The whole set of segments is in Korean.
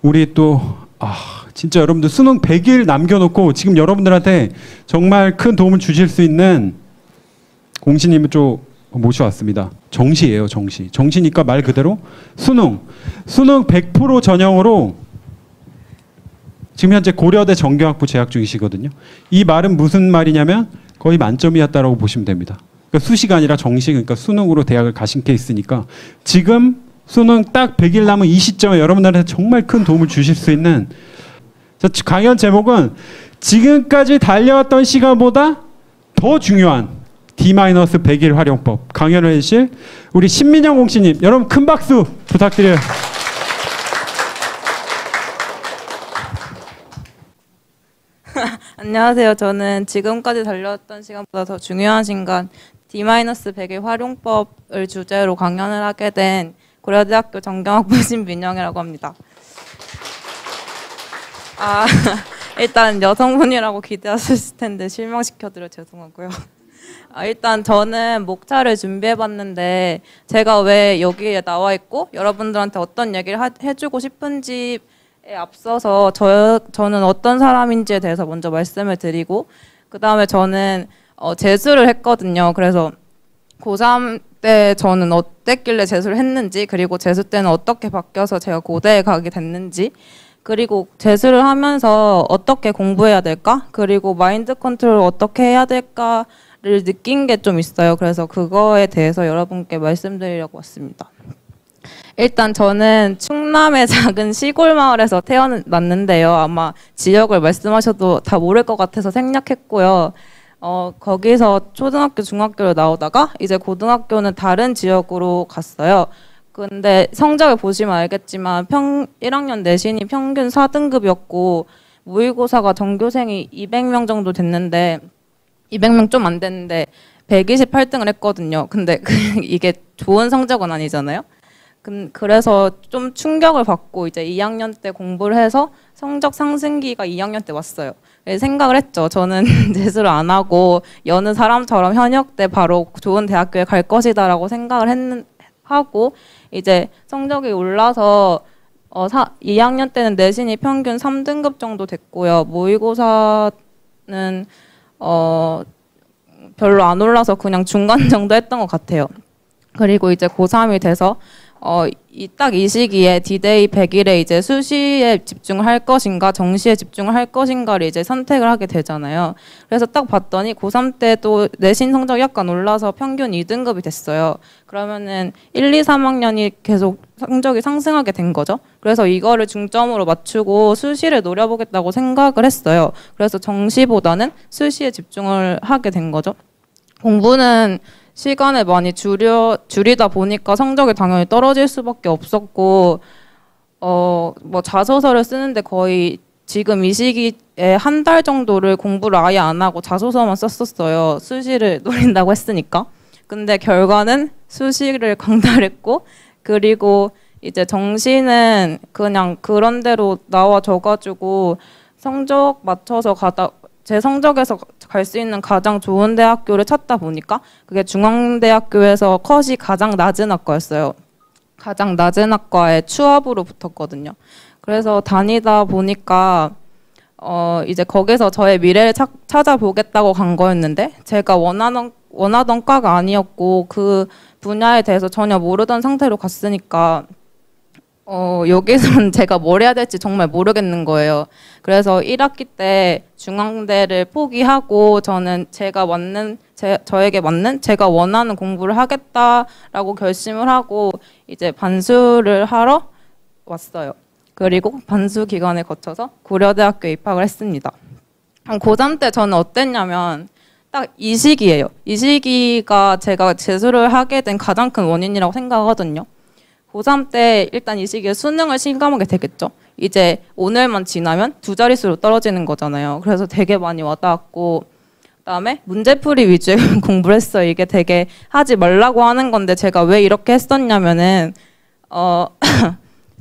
우리 또 진짜 여러분들 수능 100일 남겨놓고 지금 여러분들한테 정말 큰 도움을 주실 수 있는 공신님을 좀 모셔왔습니다. 정시예요, 정시. 정시니까 말 그대로 수능 100% 전형으로 지금 현재 고려대 정경학부 재학 중이시거든요. 이 말은 무슨 말이냐면 거의 만점이었다라고 보시면 됩니다. 그러니까 수시가 아니라 정시, 그러니까 수능으로 대학을 가신 케이스니까 지금 수능 딱 100일 남은 이 시점에 여러분들한테 정말 큰 도움을 주실 수 있는 강연 제목은 지금까지 달려왔던 시간보다 더 중요한 D-100일 활용법 강연을 해주실 우리 신민영 공신님, 여러분 큰 박수 부탁드려요. 안녕하세요. 저는 지금까지 달려왔던 시간보다 더 중요한 시간 D-100일 활용법을 주제로 강연을 하게 된 고려대학교 정경학부 신민영이라고 합니다. 일단 여성분이라고 기대하셨을 텐데 실망시켜드려 죄송하고요. 일단 저는 목차를 준비해봤는데 제가 왜 여기에 나와 있고 여러분들한테 어떤 얘기를 해주고 싶은지에 앞서서 저는 어떤 사람인지에 대해서 먼저 말씀을 드리고 그 다음에 저는 재수를 했거든요. 그래서 고3 때 저는 어땠길래 재수를 했는지, 그리고 재수 때는 어떻게 바뀌어서 제가 고대에 가게 됐는지, 그리고 재수를 하면서 어떻게 공부해야 될까, 그리고 마인드 컨트롤을 어떻게 해야 될까를 느낀 게 좀 있어요. 그래서 그거에 대해서 여러분께 말씀드리려고 왔습니다. 일단 저는 충남의 작은 시골 마을에서 태어났는데요. 아마 지역을 말씀하셔도 다 모를 것 같아서 생략했고요. 거기서 초등학교, 중학교를 나오다가 이제 고등학교는 다른 지역으로 갔어요. 근데 성적을 보시면 알겠지만 1학년 내신이 평균 4등급이었고 모의고사가 전교생이 200명 정도 됐는데 200명 좀 안 됐는데 128등을 했거든요. 근데 이게 좋은 성적은 아니잖아요. 그래서 좀 충격을 받고 이제 2학년 때 공부를 해서 성적 상승기가 2학년 때 왔어요. 생각을 했죠. 저는 재수를 안 하고 여느 사람처럼 현역 때 바로 좋은 대학교에 갈 것이다라고 생각을 하고 이제 성적이 올라서 2학년 때는 내신이 평균 3등급 정도 됐고요. 모의고사는 별로 안 올라서 그냥 중간 정도 했던 것 같아요. 그리고 이제 고3이 돼서 딱 이 시기에 D-Day 100일에 이제 수시에 집중을 할 것인가 정시에 집중을 할 것인가를 이제 선택을 하게 되잖아요. 그래서 딱 봤더니 고3 때도 내신 성적이 약간 올라서 평균 2등급이 됐어요. 그러면은 1, 2, 3학년이 계속 성적이 상승하게 된 거죠. 그래서 이거를 중점으로 맞추고 수시를 노려보겠다고 생각을 했어요. 그래서 정시보다는 수시에 집중을 하게 된 거죠. 공부는 시간을 많이 줄이다 보니까 성적이 당연히 떨어질 수밖에 없었고 뭐 자소서를 쓰는데 거의 지금 이 시기에 한 달 정도를 공부를 아예 안 하고 자소서만 썼었어요. 수시를 노린다고 했으니까. 근데 결과는 수시를 강탈했고 그리고 이제 정시는 그냥 그런 대로 나와져가지고 성적 맞춰서 제 성적에서 갈 수 있는 가장 좋은 대학교를 찾다 보니까 그게 중앙대학교에서 컷이 가장 낮은 학과였어요. 가장 낮은 학과에 추합으로 붙었거든요. 그래서 다니다 보니까 이제 거기서 저의 미래를 찾아보겠다고 간 거였는데 제가 원하던 과가 아니었고 그 분야에 대해서 전혀 모르던 상태로 갔으니까 여기서는 제가 뭘 해야 될지 정말 모르겠는 거예요. 그래서 1학기 때 중앙대를 포기하고 저는 저에게 맞는 제가 원하는 공부를 하겠다라고 결심을 하고 이제 반수를 하러 왔어요. 그리고 반수 기간을 거쳐서 고려대학교에 입학을 했습니다. 고3 때 저는 어땠냐면 딱 이 시기예요. 이 시기가 제가 재수를 하게 된 가장 큰 원인이라고 생각하거든요. 고3 때 일단 이 시기에 수능을 실감하게 되겠죠. 이제 오늘만 지나면 2자릿수로 떨어지는 거잖아요. 그래서 되게 많이 와닿았고 그다음에 문제풀이 위주의 공부를 했어요. 이게 되게 하지 말라고 하는 건데 제가 왜 이렇게 했었냐면은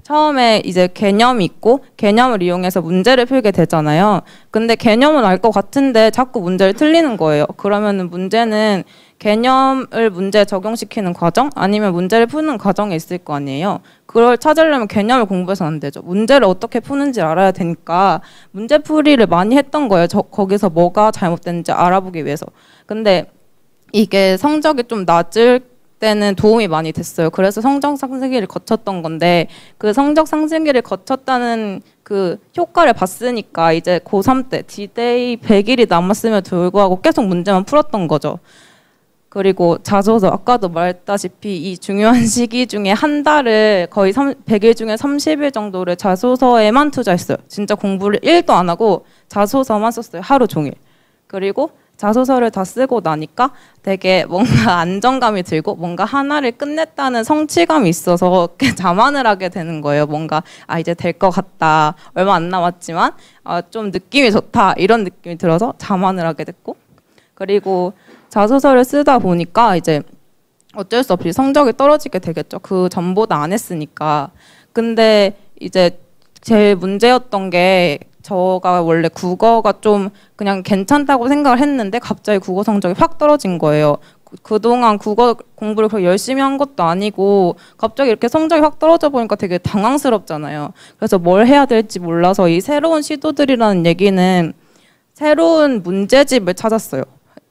처음에 이제 개념이 있고 개념을 이용해서 문제를 풀게 되잖아요. 근데 개념은 알 것 같은데 자꾸 문제를 틀리는 거예요. 그러면은 문제는 개념을 문제에 적용시키는 과정 아니면 문제를 푸는 과정이 있을 거 아니에요. 그걸 찾으려면 개념을 공부해서는 안 되죠. 문제를 어떻게 푸는지 알아야 되니까 문제풀이를 많이 했던 거예요. 거기서 뭐가 잘못됐는지 알아보기 위해서. 근데 이게 성적이 좀 낮을 때는 도움이 많이 됐어요. 그래서 성적 상승기를 거쳤던 건데 그 성적 상승기를 거쳤다는 그 효과를 봤으니까 이제 고3 때 D-Day 100일이 남았음에도 불구하고 계속 문제만 풀었던 거죠. 그리고 자소서 아까도 말했다시피 이 중요한 시기 중에 한 달을 거의 100일 중에 30일 정도를 자소서에만 투자했어요. 진짜 공부를 1도 안 하고 자소서만 썼어요. 하루 종일. 그리고 자소서를 다 쓰고 나니까 되게 뭔가 안정감이 들고 뭔가 하나를 끝냈다는 성취감이 있어서 자만을 하게 되는 거예요. 뭔가 이제 될 것 같다. 얼마 안 남았지만 좀 느낌이 좋다. 이런 느낌이 들어서 자만을 하게 됐고 그리고 자소서를 쓰다 보니까 이제 어쩔 수 없이 성적이 떨어지게 되겠죠. 그 전보다 안 했으니까. 근데 이제 제일 문제였던 게 저가 원래 국어가 좀 그냥 괜찮다고 생각을 했는데 갑자기 국어 성적이 확 떨어진 거예요. 그동안 국어 공부를 그렇게 열심히 한 것도 아니고 갑자기 이렇게 성적이 확 떨어져 보니까 되게 당황스럽잖아요. 그래서 뭘 해야 될지 몰라서 이 새로운 시도들이라는 얘기는 새로운 문제집을 찾았어요.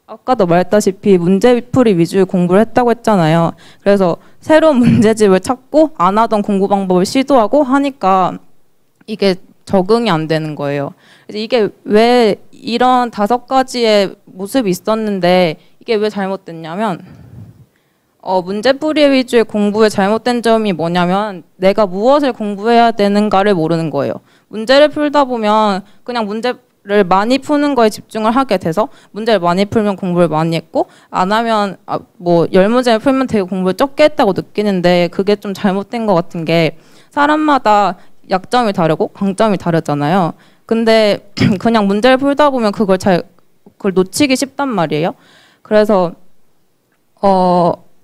아까도 말했다시피 문제풀이 위주의 공부를 했다고 했잖아요. 그래서 새로운 문제집을 찾고 안 하던 공부 방법을 시도하고 하니까 이게 적응이 안 되는 거예요. 그래서 이게 왜 이런 5가지의 모습이 있었는데 이게 왜 잘못됐냐면 문제풀이 위주의 공부의 잘못된 점이 뭐냐면 내가 무엇을 공부해야 되는가를 모르는 거예요. 문제를 풀다 보면 그냥 문제를 많이 푸는 거에 집중을 하게 돼서 문제를 많이 풀면 공부를 많이 했고 안 하면 뭐 10문제를 풀면 되게 공부를 적게 했다고 느끼는데 그게 좀 잘못된 것 같은 게 사람마다 약점이 다르고 강점이 다르잖아요. 근데 그냥 문제를 풀다 보면 그걸 놓치기 쉽단 말이에요. 그래서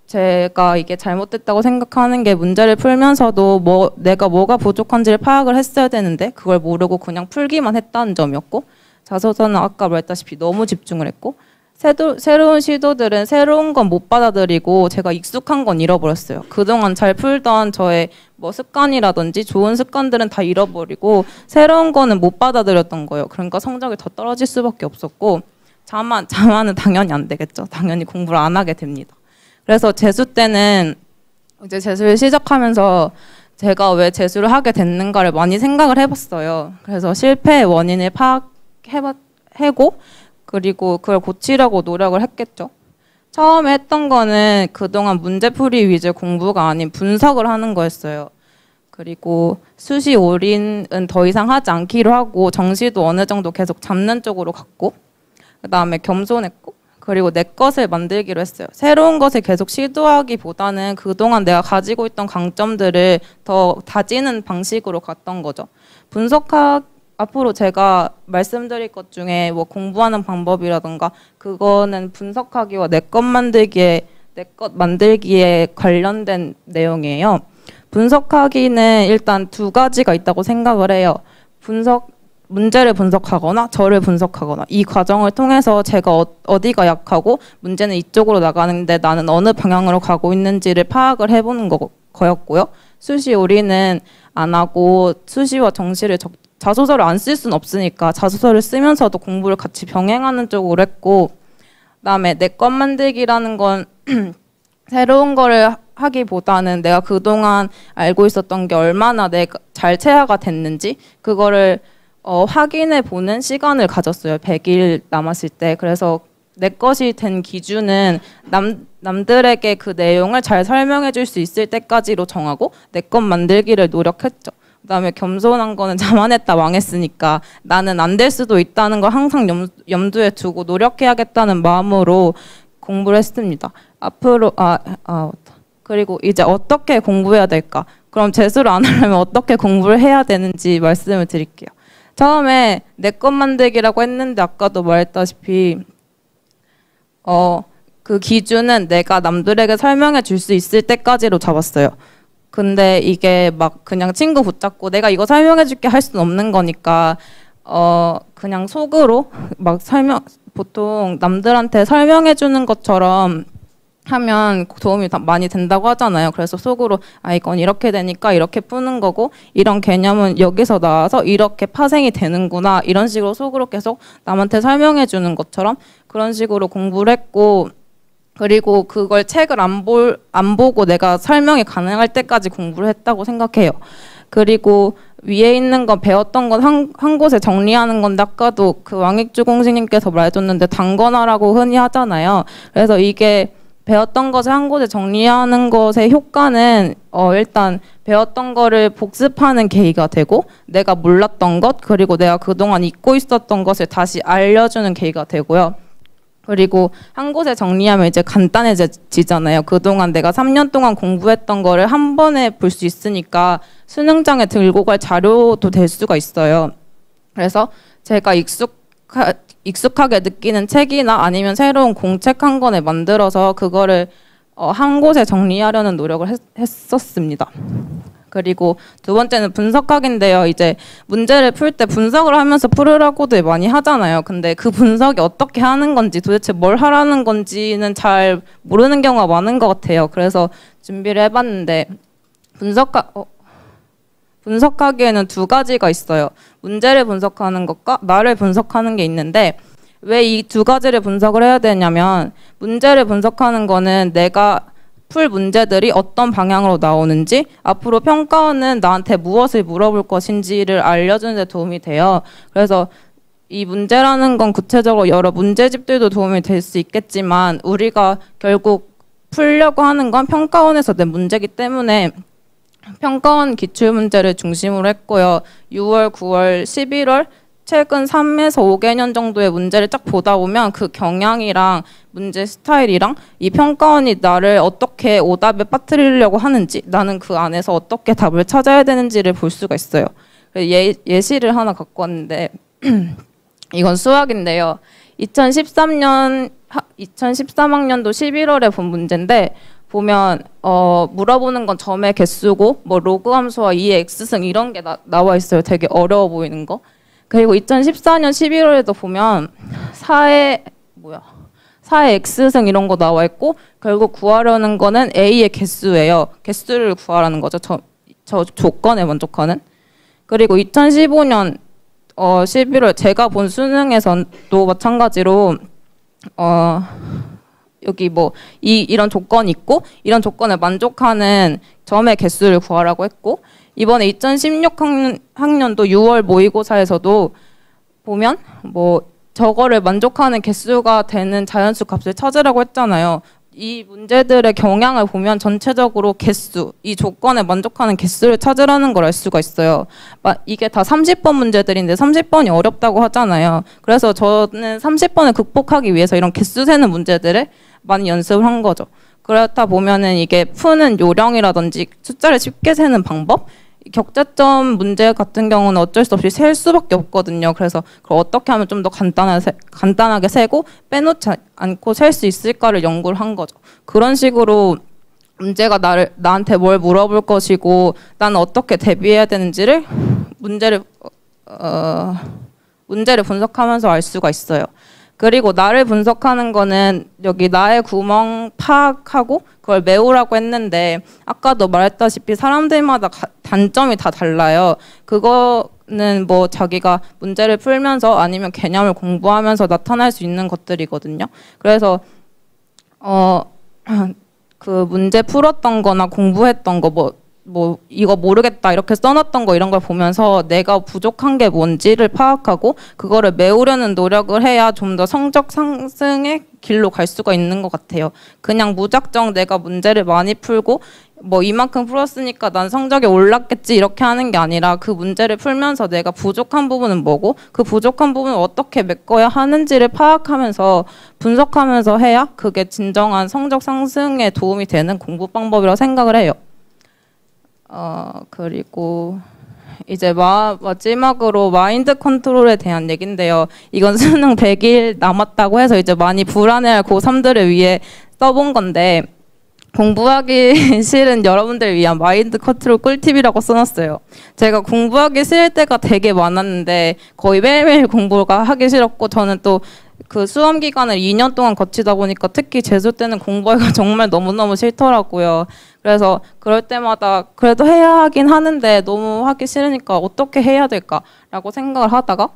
제가 이게 잘못됐다고 생각하는 게 문제를 풀면서도 내가 뭐가 부족한지를 파악을 했어야 되는데 그걸 모르고 그냥 풀기만 했다는 점이었고 자소서는 아까 말했다시피 너무 집중을 했고 새로운 시도들은 새로운 건 못 받아들이고 제가 익숙한 건 잃어버렸어요. 그동안 잘 풀던 저의 뭐 습관이라든지 좋은 습관들은 다 잃어버리고 새로운 거는 못 받아들였던 거예요. 그러니까 성적이 더 떨어질 수밖에 없었고 자만은 당연히 안 되겠죠. 당연히 공부를 안 하게 됩니다. 그래서 재수 때는 이제 재수를 시작하면서 제가 왜 재수를 하게 됐는가를 많이 생각을 해봤어요. 그래서 실패의 원인을 파악해고 그리고 그걸 고치려고 노력을 했겠죠. 처음에 했던 거는 그동안 문제풀이 위주 공부가 아닌 분석을 하는 거였어요. 그리고 수시 올인은 더 이상 하지 않기로 하고 정시도 어느 정도 계속 잡는 쪽으로 갔고 그다음에 겸손했고 그리고 내 것을 만들기로 했어요. 새로운 것을 계속 시도하기보다는 그동안 내가 가지고 있던 강점들을 더 다지는 방식으로 갔던 거죠. 앞으로 제가 말씀드릴 것 중에 뭐 공부하는 방법이라던가 그거는 분석하기와 내 것 만들기에 관련된 내용이에요. 분석하기는 일단 2가지가 있다고 생각을 해요. 문제를 분석하거나 저를 분석하거나 이 과정을 통해서 제가 어디가 약하고 문제는 이쪽으로 나가는데 나는 어느 방향으로 가고 있는지를 파악을 해보는 거였고요. 수시 올인은 안 하고 수시와 정시를 자소서를 안 쓸 수는 없으니까 자소서를 쓰면서도 공부를 같이 병행하는 쪽으로 했고 그다음에 내 것 만들기라는 건 새로운 거를 하기보다는 내가 그동안 알고 있었던 게 얼마나 내가 잘 체화가 됐는지 그거를 확인해 보는 시간을 가졌어요. 100일 남았을 때. 그래서 내 것이 된 기준은 남들에게 그 내용을 잘 설명해 줄 수 있을 때까지로 정하고 내 것 만들기를 노력했죠. 그다음에 겸손한 거는 자만했다 망했으니까 나는 안 될 수도 있다는 걸 항상 염두에 두고 노력해야겠다는 마음으로 공부를 했습니다. 앞으로 그리고 이제 어떻게 공부해야 될까? 그럼 재수를 안 하려면 어떻게 공부를 해야 되는지 말씀을 드릴게요. 처음에 내 것 만들기라고 했는데 아까도 말했다시피 그 기준은 내가 남들에게 설명해 줄 수 있을 때까지로 잡았어요. 근데 이게 막 그냥 친구 붙잡고 내가 이거 설명해줄게 할 수는 없는 거니까 그냥 속으로 막 보통 남들한테 설명해주는 것처럼 하면 도움이 많이 된다고 하잖아요. 그래서 속으로 이건 이렇게 되니까 이렇게 푸는 거고 이런 개념은 여기서 나와서 이렇게 파생이 되는구나 이런 식으로 속으로 계속 남한테 설명해 주는 것처럼 그런 식으로 공부를 했고 그리고 그걸 책을 안 보고 내가 설명이 가능할 때까지 공부를 했다고 생각해요. 그리고 위에 있는 건 배웠던 건 한 곳에 정리하는 건데 아까도 그 왕익주 공신님께서 말해줬는데 단권화라고 흔히 하잖아요. 그래서 이게 배웠던 것을 한 곳에 정리하는 것의 효과는 일단 배웠던 거를 복습하는 계기가 되고 내가 몰랐던 것 그리고 내가 그동안 잊고 있었던 것을 다시 알려주는 계기가 되고요. 그리고 한 곳에 정리하면 이제 간단해지잖아요. 그동안 내가 3년 동안 공부했던 거를 한 번에 볼 수 있으니까 수능장에 들고 갈 자료도 될 수가 있어요. 그래서 제가 익숙하게 느끼는 책이나 아니면 새로운 공책 한 권을 만들어서 그거를 한 곳에 정리하려는 노력을 했었습니다. 그리고 두 번째는 분석학인데요. 이제 문제를 풀 때 분석을 하면서 풀으라고도 많이 하잖아요. 근데 그 분석이 어떻게 하는 건지 도대체 뭘 하라는 건지는 잘 모르는 경우가 많은 것 같아요. 그래서 준비를 해봤는데 분석하기에는 두 가지가 있어요. 문제를 분석하는 것과 나를 분석하는 게 있는데 왜 이 두 가지를 분석을 해야 되냐면 문제를 분석하는 거는 내가 풀 문제들이 어떤 방향으로 나오는지 앞으로 평가원은 나한테 무엇을 물어볼 것인지를 알려주는 데 도움이 돼요. 그래서 이 문제라는 건 구체적으로 여러 문제집들도 도움이 될 수 있겠지만 우리가 결국 풀려고 하는 건 평가원에서 낸 문제이기 때문에 평가원 기출문제를 중심으로 했고요. 6월, 9월, 11월 최근 3에서 5개년 정도의 문제를 쫙 보다 보면 그 경향이랑 문제 스타일이랑 이 평가원이 나를 어떻게 오답에 빠뜨리려고 하는지 나는 그 안에서 어떻게 답을 찾아야 되는지를 볼 수가 있어요. 예시를 하나 갖고 왔는데 이건 수학인데요. 2013학년도 11월에 본 문제인데 보면 물어보는 건 점의 개수고 뭐 로그 함수와 2의 x승 이런 게 나와 있어요. 되게 어려워 보이는 거. 그리고 2014년 11월에도 보면 4의 x승 이런 거 나와 있고 결국 구하려는 거는 a의 개수예요. 개수를 구하라는 거죠. 저 조건에 만족하는. 그리고 2015년 11월 제가 본 수능에서도 마찬가지로 여기 뭐 이런 조건이 있고 이런 조건에 만족하는 점의 개수를 구하라고 했고 이번에 2016학년도 6월 모의고사에서도 보면 뭐 저거를 만족하는 개수가 되는 자연수 값을 찾으라고 했잖아요. 이 문제들의 경향을 보면 전체적으로 개수, 이 조건에 만족하는 개수를 찾으라는 걸 알 수가 있어요. 이게 다 30번 문제들인데 30번이 어렵다고 하잖아요. 그래서 저는 30번을 극복하기 위해서 이런 개수 세는 문제들을 많이 연습을 한 거죠. 그렇다 보면은 이게 푸는 요령이라든지 숫자를 쉽게 세는 방법, 격자점 문제 같은 경우는 어쩔 수 없이 셀 수밖에 없거든요. 그래서 그걸 어떻게 하면 좀 더 간단하게 세고 빼놓지 않고 셀 수 있을까를 연구를 한 거죠. 그런 식으로 문제가 나한테 뭘 물어볼 것이고 나는 어떻게 대비해야 되는지를 문제를 분석하면서 알 수가 있어요. 그리고 나를 분석하는 거는 여기 나의 구멍 파악하고 그걸 메우라고 했는데 아까도 말했다시피 사람들마다 단점이 다 달라요. 그거는 뭐 자기가 문제를 풀면서 아니면 개념을 공부하면서 나타날 수 있는 것들이거든요. 그래서 그 문제 풀었던 거나 공부했던 거 뭐 이거 모르겠다 이렇게 써놨던 거 이런 걸 보면서 내가 부족한 게 뭔지를 파악하고 그거를 메우려는 노력을 해야 좀 더 성적 상승의 길로 갈 수가 있는 것 같아요. 그냥 무작정 내가 문제를 많이 풀고 뭐 이만큼 풀었으니까 난 성적이 올랐겠지 이렇게 하는 게 아니라 그 문제를 풀면서 내가 부족한 부분은 뭐고 그 부족한 부분을 어떻게 메꿔야 하는지를 파악하면서 분석하면서 해야 그게 진정한 성적 상승에 도움이 되는 공부 방법이라고 생각을 해요. 그리고 이제 마지막으로 마인드 컨트롤에 대한 얘기인데요. 이건 수능 100일 남았다고 해서 이제 많이 불안해할 고3들을 위해 써본 건데 공부하기 싫은 여러분들을 위한 마인드 컨트롤 꿀팁이라고 써놨어요. 제가 공부하기 싫을 때가 되게 많았는데 거의 매일매일 공부가 하기 싫었고, 저는 또 그 수험 기간을 2년 동안 거치다 보니까 특히 재수 때는 공부하기가 정말 너무너무 싫더라고요. 그래서 그럴 때마다 그래도 해야 하긴 하는데 너무 하기 싫으니까 어떻게 해야 될까라고 생각을 하다가,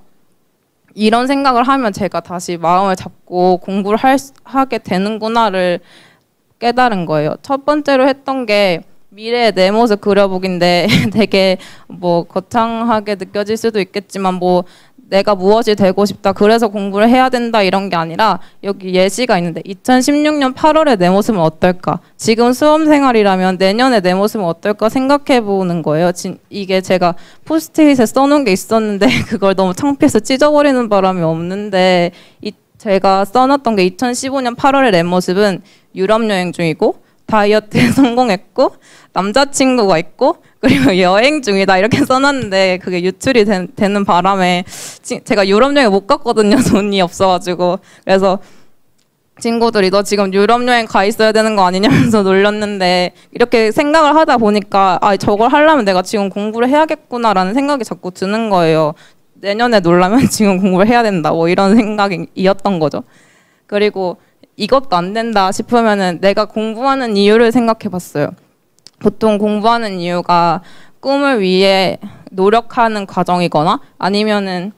이런 생각을 하면 제가 다시 마음을 잡고 공부를 하게 되는구나를 깨달은 거예요. 첫 번째로 했던 게 미래의 내 모습 그려보기인데 되게 뭐 거창하게 느껴질 수도 있겠지만, 뭐 내가 무엇이 되고 싶다, 그래서 공부를 해야 된다, 이런 게 아니라 여기 예시가 있는데 2016년 8월에 내 모습은 어떨까, 지금 수험생활이라면 내년에 내 모습은 어떨까 생각해 보는 거예요. 이게 제가 포스트잇에 써놓은 게 있었는데 그걸 너무 창피해서 찢어버리는 바람이 없는데, 제가 써놨던 게 2015년 8월의 내 모습은 유럽 여행 중이고 다이어트에 성공했고 남자친구가 있고 그리고 여행 중이다, 이렇게 써놨는데 그게 유출이 되는 바람에 제가 유럽 여행 못 갔거든요. 돈이 없어가지고. 그래서 친구들이 너 지금 유럽 여행 가 있어야 되는 거 아니냐면서 놀렸는데, 이렇게 생각을 하다 보니까 아, 저걸 하려면 내가 지금 공부를 해야겠구나라는 생각이 자꾸 드는 거예요. 내년에 놀라면 지금 공부를 해야 된다, 뭐 이런 생각이었던 거죠. 그리고 이것도 안 된다 싶으면은 내가 공부하는 이유를 생각해 봤어요. 보통 공부하는 이유가 꿈을 위해 노력하는 과정이거나 아니면은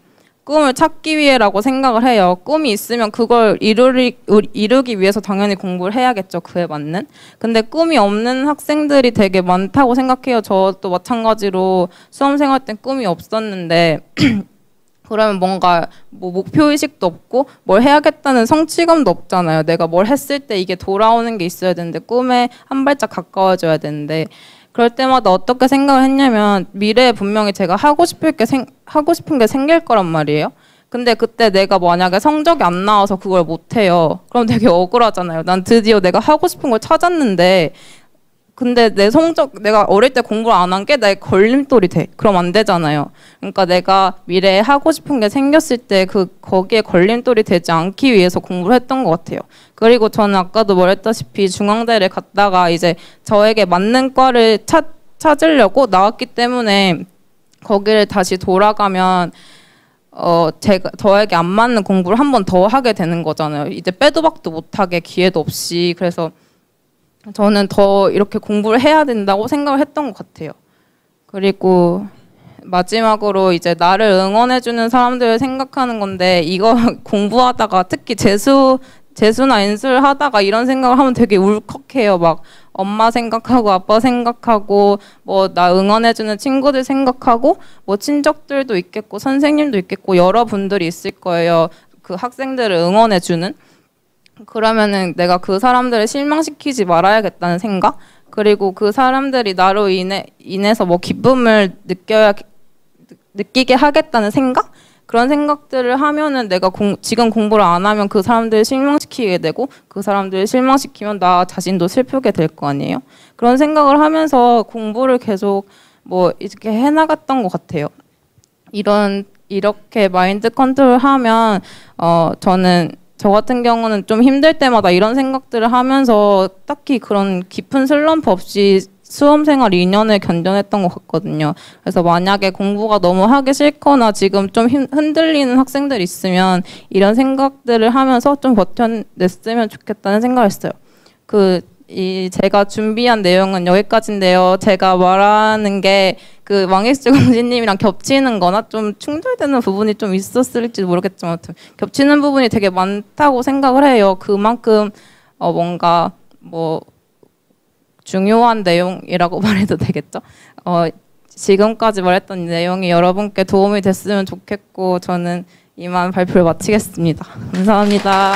꿈을 찾기 위해라고 생각을 해요. 꿈이 있으면 그걸 이루기 위해서 당연히 공부를 해야겠죠, 그에 맞는. 근데 꿈이 없는 학생들이 되게 많다고 생각해요. 저도 마찬가지로 수험생활 때 꿈이 없었는데 그러면 뭔가 뭐 목표의식도 없고 뭘 해야겠다는 성취감도 없잖아요. 내가 뭘 했을 때 이게 돌아오는 게 있어야 되는데, 꿈에 한 발짝 가까워져야 되는데, 그럴 때마다 어떻게 생각을 했냐면 미래에 분명히 제가 하고 싶은 게 생길 거란 말이에요. 근데 그때 내가 만약에 성적이 안 나와서 그걸 못 해요. 그럼 되게 억울하잖아요. 난 드디어 내가 하고 싶은 걸 찾았는데 근데 내가 어릴 때 공부를 안 한 게 나의 걸림돌이 돼. 그럼 안 되잖아요. 그러니까 내가 미래에 하고 싶은 게 생겼을 때 거기에 걸림돌이 되지 않기 위해서 공부를 했던 것 같아요. 그리고 저는 아까도 말했다시피 중앙대를 갔다가 이제 저에게 맞는 과를 찾으려고 나왔기 때문에 거기를 다시 돌아가면 저에게 안 맞는 공부를 한 번 더 하게 되는 거잖아요. 이제 빼도 박도 못하게 기회도 없이. 그래서 저는 더 이렇게 공부를 해야 된다고 생각을 했던 것 같아요. 그리고 마지막으로 이제 나를 응원해주는 사람들을 생각하는 건데, 이거 공부하다가 특히 재수나 인수를 하다가 이런 생각을 하면 되게 울컥해요. 막 엄마 생각하고 아빠 생각하고 뭐 나 응원해주는 친구들 생각하고 뭐 친척들도 있겠고 선생님도 있겠고 여러분들이 있을 거예요. 그 학생들을 응원해주는. 그러면은 내가 그 사람들을 실망시키지 말아야겠다는 생각, 그리고 그 사람들이 나로 인해서 뭐 기쁨을 느끼게 하겠다는 생각, 그런 생각들을 하면은 내가 지금 공부를 안 하면 그 사람들을 실망시키게 되고, 그 사람들을 실망시키면 나 자신도 슬프게 될 거 아니에요. 그런 생각을 하면서 공부를 계속 뭐 이렇게 해나갔던 것 같아요. 이렇게 마인드 컨트롤 하면 저 같은 경우는 좀 힘들 때마다 이런 생각들을 하면서 딱히 그런 깊은 슬럼프 없이 수험생활 2년을 견뎌냈던 것 같거든요. 그래서 만약에 공부가 너무 하기 싫거나 지금 좀 흔들리는 학생들이 있으면 이런 생각들을 하면서 좀 버텨냈으면 좋겠다는 생각을 했어요. 제가 준비한 내용은 여기까지인데요. 제가 말하는 게 그 왕익수 공주님이랑 겹치는 거나 좀 충돌되는 부분이 좀 있었을지 모르겠지만 겹치는 부분이 되게 많다고 생각을 해요. 그만큼 뭔가 뭐 중요한 내용이라고 말해도 되겠죠. 지금까지 말했던 내용이 여러분께 도움이 됐으면 좋겠고, 저는 이만 발표를 마치겠습니다. 감사합니다.